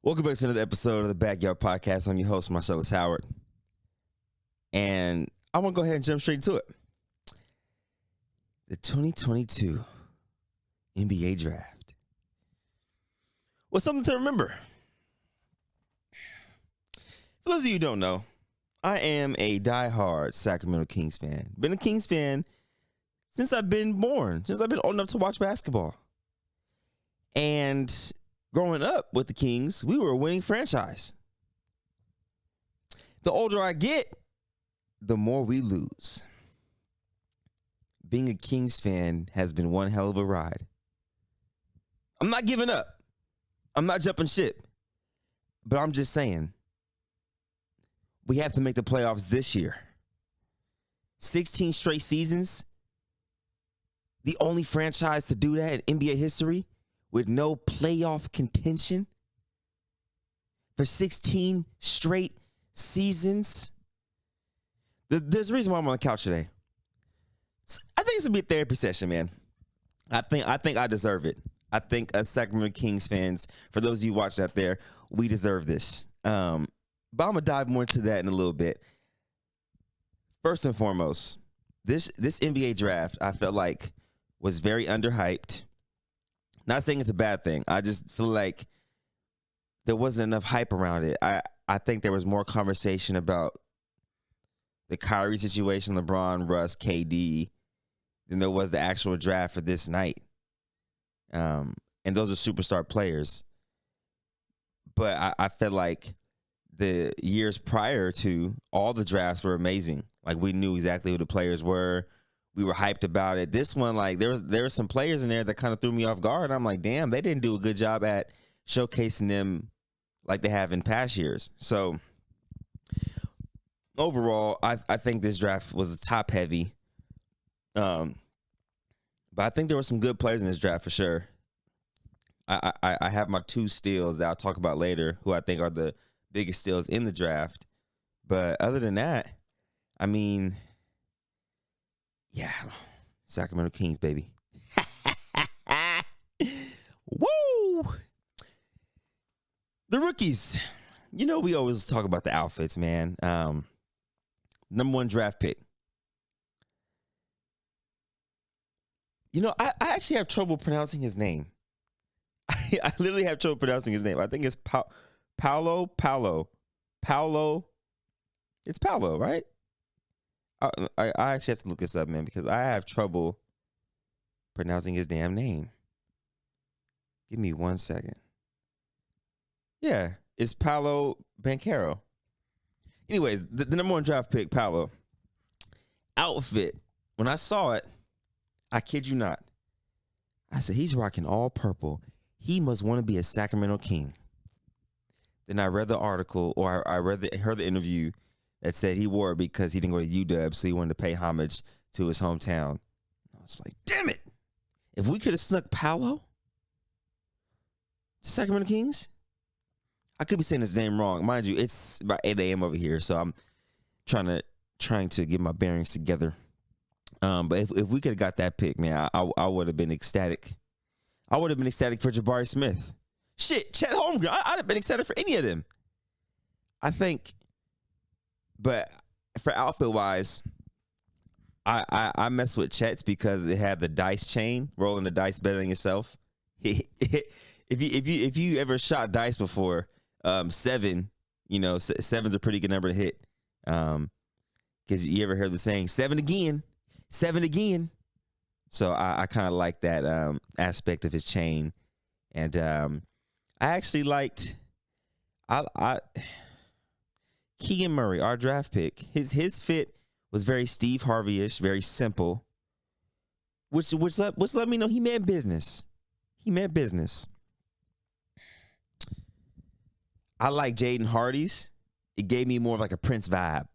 Welcome back to another episode of the Backyard Podcast. I'm your host, Marcellus Howard. And I want to go ahead and jump straight into it. The 2022 NBA Draft. Well, something to remember. For those of you who don't know, I am a diehard Sacramento Kings fan. Been a Kings fan since I've been born, since I've been old enough to watch basketball. And growing up with the Kings, we were a winning franchise. The older I get, the more we lose. Being a Kings fan has been one hell of a ride. I'm not giving up. I'm not jumping ship. But I'm just saying, we have to make the playoffs this year. 16 straight seasons. The only franchise to do that in NBA history with no playoff contention for 16 straight seasons. There's a reason why I'm on the couch today. I think it's gonna be a therapy session, man. I think I deserve it. I think us Sacramento Kings fans, for those of you watching out there, we deserve this. But I'm gonna dive more into that in a little bit. First and foremost, this NBA draft I felt like was very underhyped. Not saying it's a bad thing. I just feel like there wasn't enough hype around it. I think there was more conversation about the Kyrie situation, LeBron, Russ, KD, than there was the actual draft for this night. And those are superstar players. But I felt like the years prior to, all the drafts were amazing. Like, we knew exactly who the players were. We were hyped about it. This one, like, there were some players in there that kind of threw me off guard. I'm like, damn, they didn't do a good job at showcasing them like they have in past years. So overall, I think this draft was top heavy. But I think there were some good players in this draft for sure. I have my two steals that I'll talk about later, who I think are the biggest steals in the draft. But other than that, I mean, yeah, Sacramento Kings, baby. Woo! The rookies. You know, we always talk about the outfits, man. Number one draft pick. You know, I actually have trouble pronouncing his name. I literally have trouble pronouncing his name. I think it's Paolo. It's Paolo, right? I actually have to look this up, man, because I have trouble pronouncing his damn name. Give me 1 second. Yeah, it's Paolo Banchero. Anyways, the number one draft pick, Paolo. Outfit. When I saw it, I kid you not, I said, he's rocking all purple. He must want to be a Sacramento King. Then I read the article, or I heard the interview that said he wore it because he didn't go to UW, so he wanted to pay homage to his hometown. I was like, damn it. If we could have snuck Paolo to Sacramento Kings, I could be saying his name wrong. Mind you, it's about 8 a.m. over here, so I'm trying to get my bearings together. But if we could have got that pick, man, I would have been ecstatic. I would have been ecstatic for Jabari Smith. Shit, Chet Holmgren. I'd have been excited for any of them. I think. But for outfit wise, I mess with Chet's because it had the dice chain, rolling the dice better than yourself. If you ever shot dice before, 7, you know, 7's a pretty good number to hit. Because you ever heard the saying, 7 again. So I kind of like that aspect of his chain. And I actually liked Keegan Murray, our draft pick. His fit was very Steve Harvey-ish, very simple. Which let me know he meant business. I like Jaden Hardy's. It gave me more of like a Prince vibe.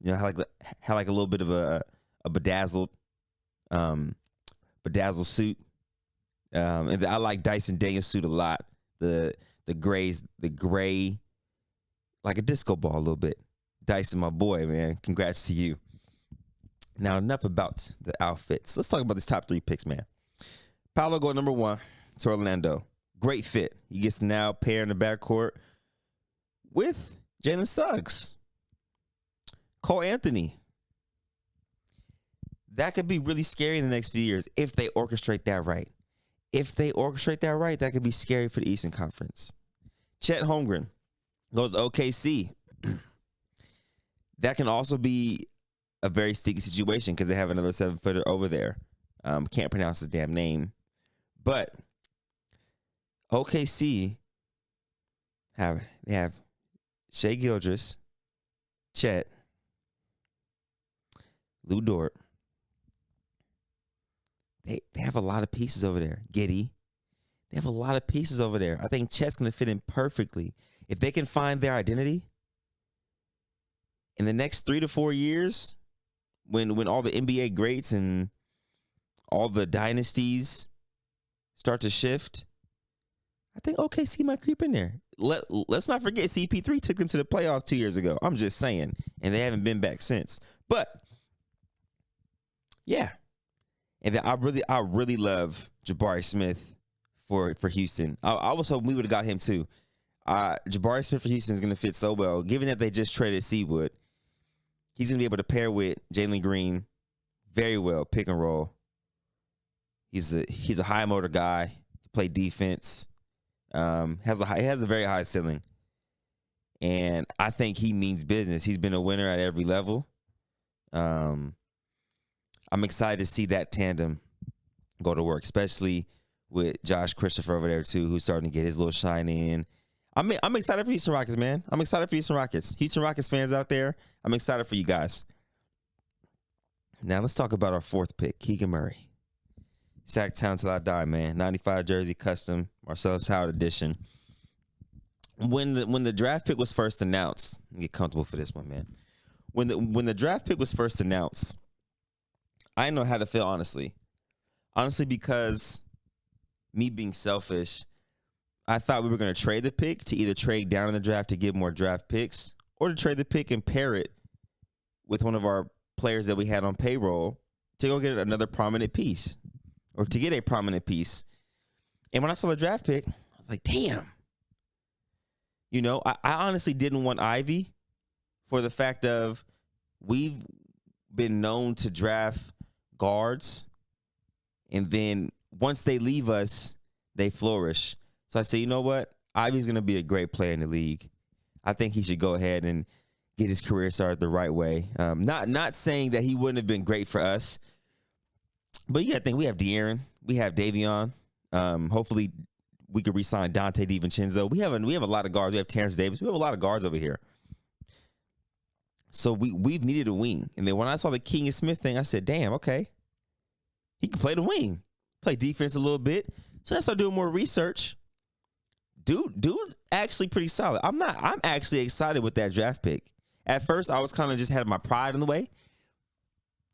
You know, had like a little bit of a bedazzled suit. And I like Dyson Daniels' suit a lot. The gray, like a disco ball a little bit. Dyson, my boy, man. Congrats to you. Now, enough about the outfits. Let's talk about these top 3 picks, man. Paolo go number 1 to Orlando. Great fit. He gets to now pair in the backcourt with Jalen Suggs, Cole Anthony. That could be really scary in the next few years if they orchestrate that right. If they orchestrate that right, that could be scary for the Eastern Conference. Chet Holmgren goes to OKC. That can also be a very sticky situation because they have another 7-footer over there. Can't pronounce his damn name. But OKC they have Shai Gilgeous, Chet, Lou Dort. They have a lot of pieces over there. Giddey. They have a lot of pieces over there. I think Chet's going to fit in perfectly. If they can find their identity in the next 3 to 4 years, when all the NBA greats and all the dynasties start to shift, I think OKC might creep in there. Let's not forget CP3 took them to the playoffs 2 years ago. I'm just saying. And they haven't been back since. But, yeah. And then I really love Jabari Smith for Houston. I was hoping we would have got him too. Jabari Smith for Houston is going to fit so well. Given that they just traded Seawood, he's going to be able to pair with Jalen Green very well, pick and roll. He's a high motor guy, play defense, has a very high ceiling, and I think he means business. He's been a winner at every level. I'm excited to see that tandem go to work, especially with Josh Christopher over there too, who's starting to get his little shine in. I'm excited for Houston Rockets, man. I'm excited for Houston Rockets. Houston Rockets fans out there, I'm excited for you guys. Now let's talk about our fourth pick, Keegan Murray. Sacktown till I die, man. 95 jersey custom, Marcellus Howard edition. When the draft pick was first announced, get comfortable for this one, man. When the draft pick was first announced, I didn't know how to feel, honestly. Honestly, because me being selfish, I thought we were going to trade the pick to either trade down in the draft to get more draft picks or to trade the pick and pair it with one of our players that we had on payroll to go get another prominent piece or to get a prominent piece. And when I saw the draft pick, I was like, damn. You know, I honestly didn't want Ivy for the fact of we've been known to draft guards, and then once they leave us, they flourish. So I say, you know what? Ivy's going to be a great player in the league. I think he should go ahead and get his career started the right way. Not saying that he wouldn't have been great for us, but you got to think we have De'Aaron, we have Davion. Hopefully, we could re-sign Dante DiVincenzo. We have a lot of guards. We have Terrence Davis. We have a lot of guards over here. So we've needed a wing. And then when I saw the Keegan Smith thing, I said, damn, okay. He can play the wing. Play defense a little bit. So I started doing more research. Dude's actually pretty solid. I'm actually excited with that draft pick. At first, I was kind of just had my pride in the way.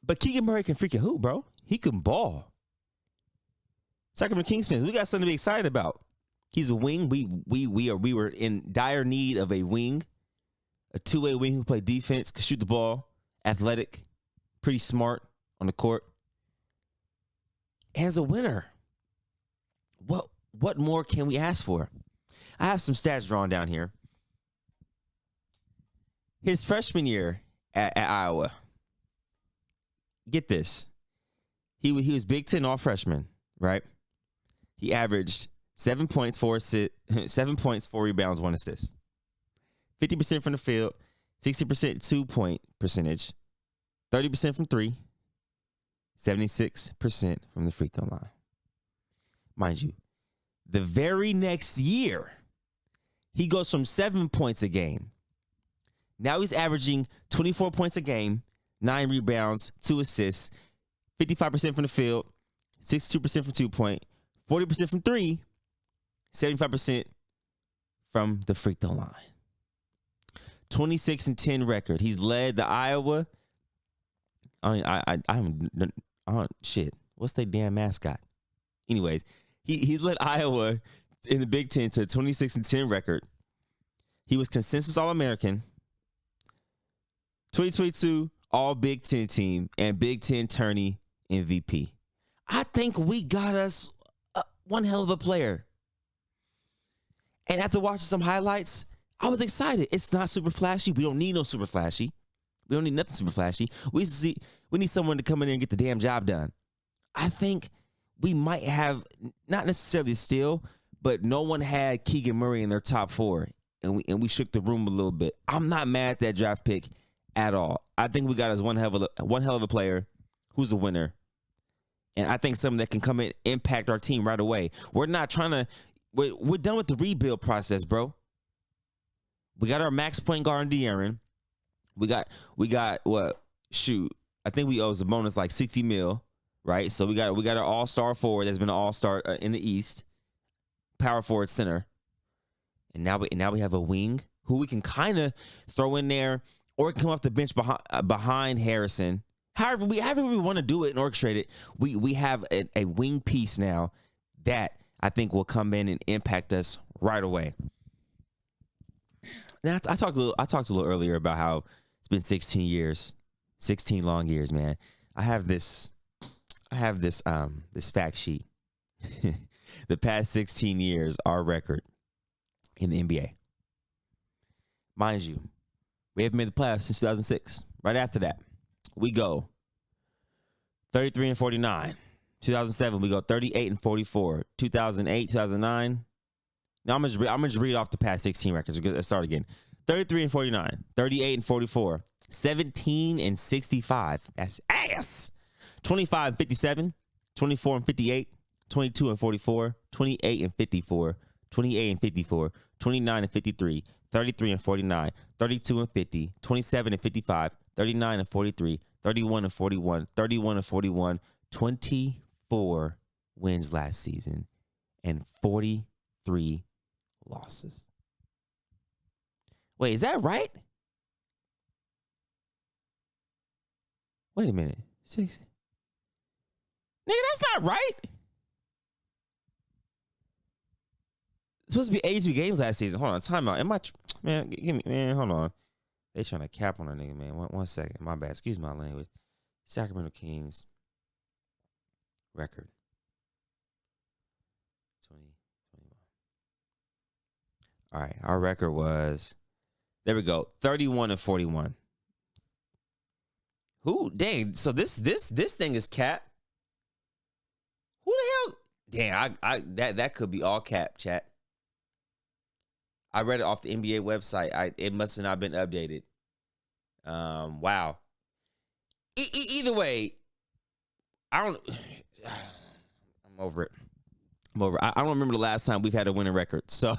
But Keegan Murray can freaking hoop, bro. He can ball. Sacramento Kings fans, we got something to be excited about. He's a wing. We were in dire need of a wing. A two-way wing who play defense, can shoot the ball, athletic, pretty smart on the court. As a winner, what more can we ask for? I have some stats drawn down here. His freshman year at Iowa, get this. He was Big Ten all freshman, right? He averaged 7 points, 4 rebounds, 1 assist. 50% from the field, 60% 2-point percentage, 30% from 3, 76% from the free throw line. Mind you, the very next year, he goes from 7 points a game. Now he's averaging 24 points a game, 9 rebounds, 2 assists, 55% from the field, 62% from 2-point, 40% from 3, 75% from the free throw line. 26-10 record. He's led the Iowa. Shit. What's their damn mascot? Anyways, he's led Iowa in the Big Ten to a 26-10 record. He was consensus All-American, 2022 All Big Ten team, and Big Ten tourney MVP. I think we got us one hell of a player. And after watching some highlights, I was excited. It's not super flashy. We don't need no super flashy. We don't need nothing super flashy. We need someone to come in there and get the damn job done. I think we might have, not necessarily still, but no one had Keegan Murray in their top 4, and we shook the room a little bit. I'm not mad at that draft pick at all. I think we got us one hell of a player who's a winner, and I think someone that can come in, impact our team right away. We're not trying to. We're done with the rebuild process, bro. We got our max point guard in De'Aaron. We got what? Shoot, I think we owe us a bonus like 60 mil, right? So we got an all-star forward that's been an all-star in the East, power forward center, and now we have a wing who we can kind of throw in there or come off the bench behind Harrison. However we want to do it and orchestrate it, we have a wing piece now that I think will come in and impact us right away. Now I talked a little earlier about how it's been 16 years, 16 long years, man. I have this fact sheet. The past 16 years, our record in the NBA. Mind you, we haven't made the playoffs since 2006. Right after that, we go 33 and 49. 2007, we go 38 and 44. 2008, 2009. Now I'm gonna just read off the past 16 records. Let's start again. 33 and 49, 38 and 44, 17 and 65. That's ass. 25 and 57, 24 and 58, 22 and 44, 28 and 54, 28 and 54, 29 and 53, 33 and 49, 32 and 50, 27 and 55, 39 and 43, 31 and 41, 31 and 41, 24 wins last season, and 43 losses. Wait, is that right? Wait a minute. 6. Nigga, that's not right. It's supposed to be 82 games last season. Hold on, time out. Am I, man, give me, man, hold on. They trying to cap on a nigga, man. One second. My bad. Excuse my language. Sacramento Kings record. 2021. All right, our record was, there we go, 31 and 41. Who? Dang. So this thing is cap. Who the hell? Dang, that could be all cap, chat. I read it off the NBA website. It must have not been updated. Wow. Either way, I'm over it. I don't remember the last time we've had a winning record. So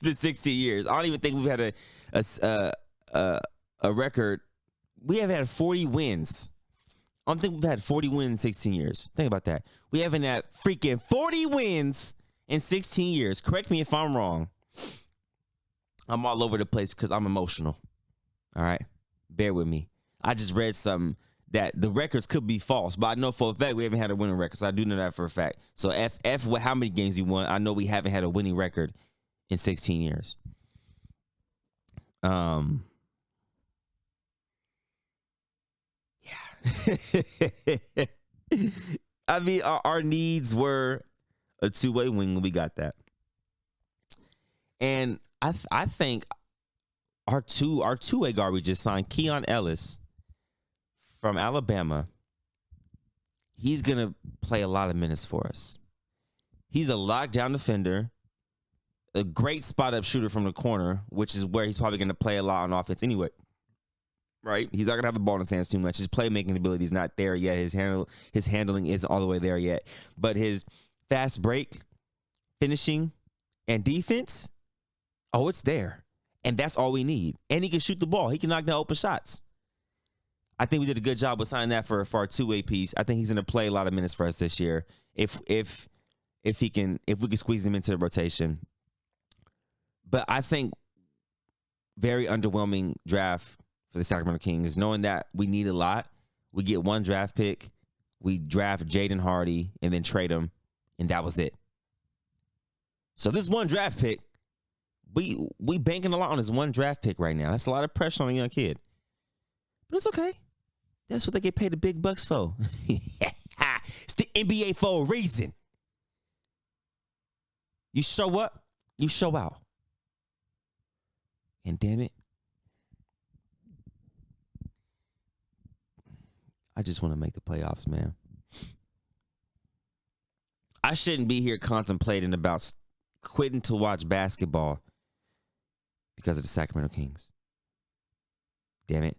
the 16 years. I don't even think we've had a record. We haven't had 40 wins. I don't think we've had 40 wins in 16 years. Think about that. We haven't had freaking 40 wins in 16 years. Correct me if I'm wrong. I'm all over the place because I'm emotional. All right? Bear with me. I just read something that the records could be false, but I know for a fact we haven't had a winning record. So I do know that for a fact. So F how many games you won, I know we haven't had a winning record in 16 years. Yeah. I mean, our needs were a two-way wing. We got that. And I think our two-way guard we just signed, Keon Ellis from Alabama. He's going to play a lot of minutes for us. He's a lockdown defender, a great spot-up shooter from the corner, which is where he's probably going to play a lot on offense anyway. Right? He's not going to have the ball in his hands too much. His playmaking ability is not there yet. His handling isn't all the way there yet. But his fast break, finishing, and defense, oh, it's there. And that's all we need. And he can shoot the ball. He can knock down open shots. I think we did a good job with signing that for our two-way piece. I think he's going to play a lot of minutes for us this year. If we can squeeze him into the rotation. But I think very underwhelming draft for the Sacramento Kings, knowing that we need a lot. We get one draft pick, we draft Jaden Hardy, and then trade him, and that was it. So this one draft pick, we banking a lot on this one draft pick right now. That's a lot of pressure on a young kid. But it's okay. That's what they get paid the big bucks for. It's the NBA for a reason. You show up, you show out. And damn it, I just want to make the playoffs, man. I shouldn't be here contemplating about quitting to watch basketball because of the Sacramento Kings. Damn it.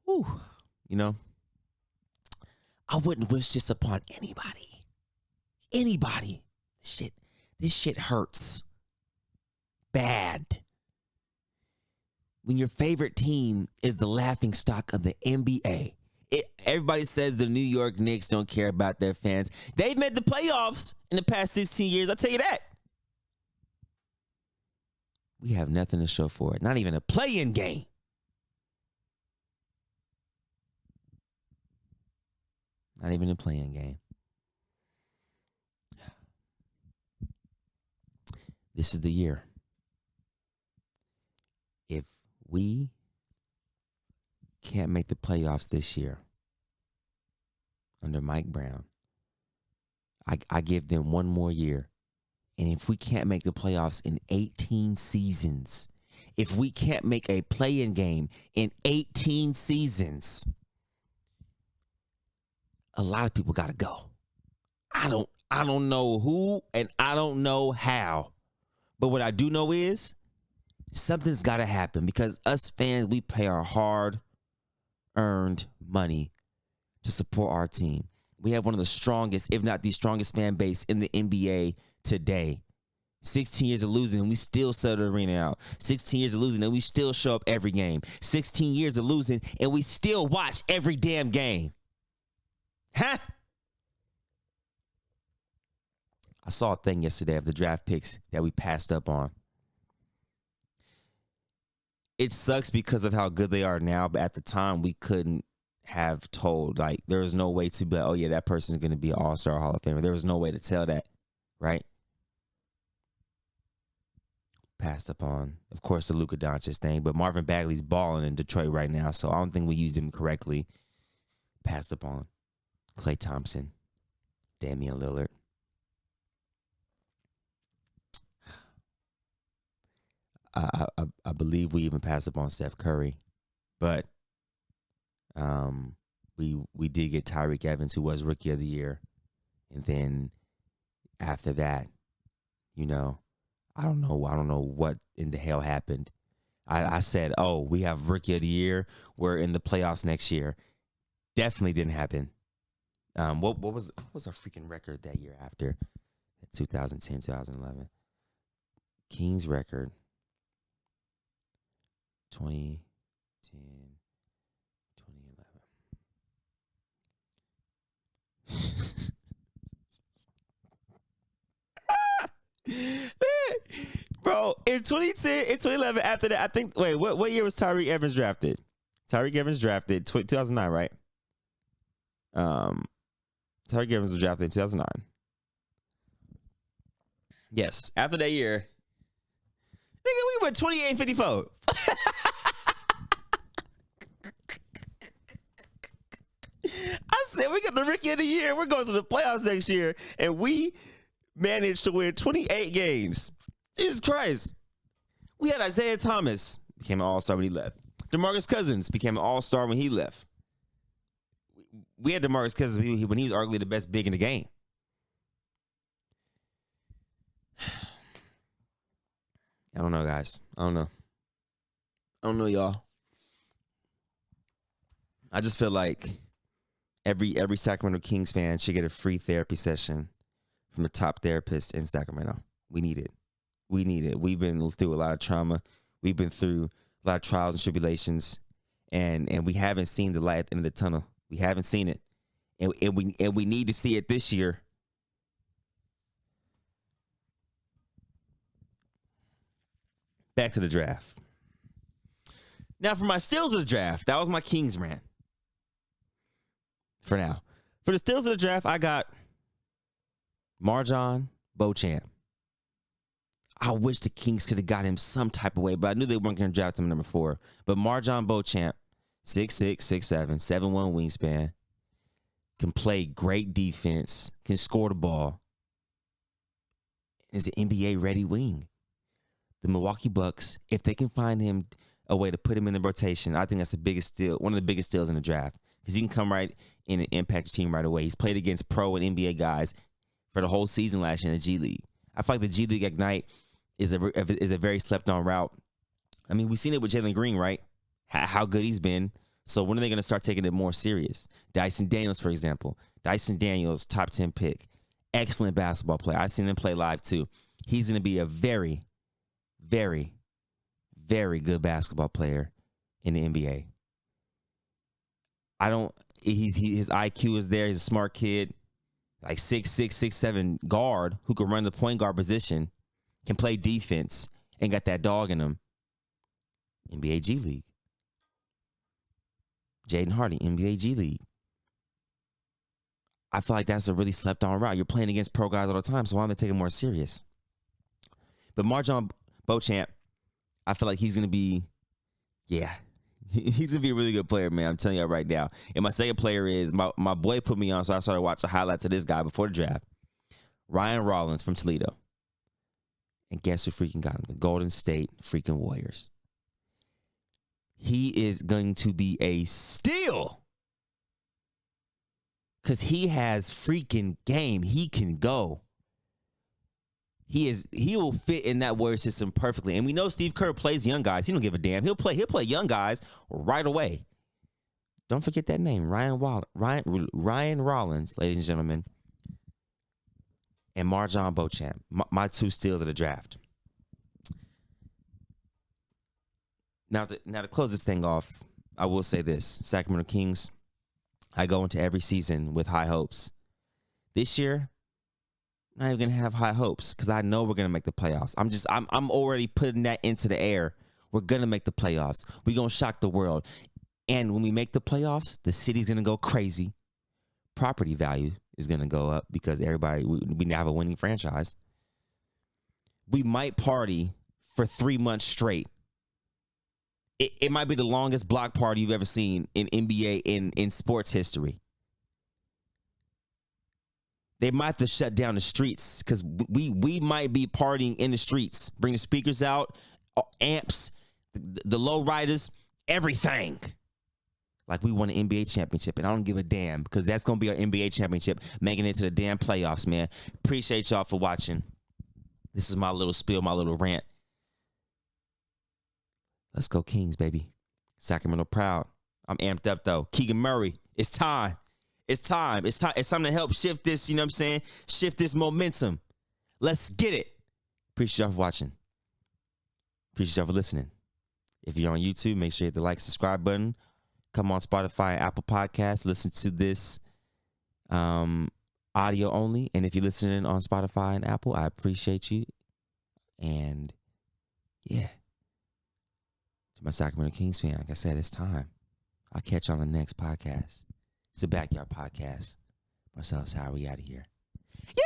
Whew. You know, I wouldn't wish this upon anybody. Anybody. This shit hurts. Bad. When your favorite team is the laughingstock of the NBA. Everybody says the New York Knicks don't care about their fans. They've made the playoffs in the past 16 years. I'll tell you that. We have nothing to show for it. Not even a play-in game. Not even a play-in game. This is the year. If we can't make the playoffs this year under Mike Brown, I give them one more year. And if we can't make the playoffs in 18 seasons, if we can't make a play-in game in 18 seasons, a lot of people got to go. I don't know who and I don't know how. But what I do know is something's got to happen because us fans, we pay our hard-earned money to support our team. We have one of the strongest, if not the strongest fan base in the NBA today. 16 years of losing and we still sell the arena out. 16 years of losing and we still show up every game. 16 years of losing and we still watch every damn game. Huh? I saw a thing yesterday of the draft picks that we passed up on. It sucks because of how good they are now, but at the time we couldn't have told. Like, there was no way to be like, oh yeah, that person's going to be an all-star Hall of Famer. There was no way to tell that, right? Passed up on, of course, the Luka Doncic thing, but Marvin Bagley's balling in Detroit right now, so I don't think we used him correctly. Passed up on Klay Thompson, Damian Lillard. I believe we even passed up on Steph Curry, but we did get Tyreek Evans, who was Rookie of the Year, and then after that, you know, I don't know what in the hell happened. I said, oh, we have Rookie of the Year. We're in the playoffs next year. Definitely didn't happen. What was our freaking record that year after 2010, 2011? Kings record 2010, 2011. Bro, in 2010, in 2011, after that, I think, wait, what year was Tyreek Evans drafted? Tyreek Evans drafted 2009, right? Tyreek Evans was drafted in 2009. Yes, after that year, nigga, we went 28-54. I said, we got the Rookie of the Year. We're going to the playoffs next year. And we managed to win 28 games. Jesus Christ. We had Isaiah Thomas, became an all-star when he left. DeMarcus Cousins became an all-star when he left. We had DeMarcus Cousins when he was arguably the best big in the game. I don't know, guys. I don't know, y'all. I just feel like every Sacramento Kings fan should get a free therapy session from a top therapist in Sacramento. We need it. We need it. We've been through a lot of trauma. We've been through a lot of trials and tribulations, and we haven't seen the light at the end of the tunnel. We haven't seen it, and we need to see it this year. Back to the draft. Now, for my steals of the draft, that was my Kings rant. For now. For the steals of the draft, I got Marjon Beauchamp. I wish the Kings could have got him some type of way, but I knew they weren't going to draft him number 4. But Marjon Beauchamp, 6'6", 6'7", 7'1" wingspan. can play great defense, can score the ball, is an NBA ready wing. The Milwaukee Bucks, if they can find him a way to put him in the rotation, I think that's the biggest steal, one of the biggest steals in the draft, because he can come right in and impact your team right away. He's played against pro and NBA guys for the whole season last year in the G League. I feel like the G League Ignite is a very slept on route. I mean, we've seen it with Jalen Green, right? How good he's been. So when are they going to start taking it more serious? Dyson Daniels, for example. Dyson Daniels, top 10 pick. Excellent basketball player. I've seen him play live too. He's going to be a very, very, very good basketball player in the NBA. His IQ is there. He's a smart kid. Like 6'6", 6'7" guard who can run the point guard position, can play defense, and got that dog in him. NBA G League. Jaden Hardy, NBA G League. I feel like that's a really slept on route. You're playing against pro guys all the time, so why don't they take it more serious? But MarJon Beauchamp, I feel like he's going to be, he's going to be a really good player, man. I'm telling you right now. And my second player is, my boy put me on, so I started watching highlights of this guy before the draft. Ryan Rollins from Toledo. And guess who freaking got him? The Golden State freaking Warriors. He is going to be a steal. Because he has freaking game. He can go. He will fit in that Warrior system perfectly. And we know Steve Kerr plays young guys. He don't give a damn. He'll play young guys right away. Don't forget that name, Ryan Rollins, ladies and gentlemen. And MarJon Beauchamp, my two steals of the draft. Now to close this thing off, I will say this. Sacramento Kings, I go into every season with high hopes. This year, I'm not even going to have high hopes because I know we're going to make the playoffs. I'm already putting that into the air. We're going to make the playoffs. We're going to shock the world. And when we make the playoffs, the city's going to go crazy. Property value is going to go up because we now have a winning franchise. We might party for 3 months straight. It might be the longest block party you've ever seen in NBA in sports history. They might have to shut down the streets because we might be partying in the streets. Bring the speakers out, amps, the low riders, everything. Like we won an NBA championship, and I don't give a damn because that's going to be our NBA championship, making it to the damn playoffs, man. Appreciate y'all for watching. This is my little spiel, my little rant. Let's go Kings, baby. Sacramento proud. I'm amped up, though. Keegan Murray, it's time. It's time. It's time to help shift this, you know what I'm saying? Shift this momentum. Let's get it. Appreciate y'all for watching. Appreciate y'all for listening. If you're on YouTube, make sure you hit the like, subscribe button. Come on Spotify and Apple Podcasts. Listen to this audio only. And if you're listening on Spotify and Apple, I appreciate you. And, yeah. To my Sacramento Kings fan, like I said, it's time. I'll catch you on the next podcast. It's a Backyard Podcast. Marcellus, how are we out of here? You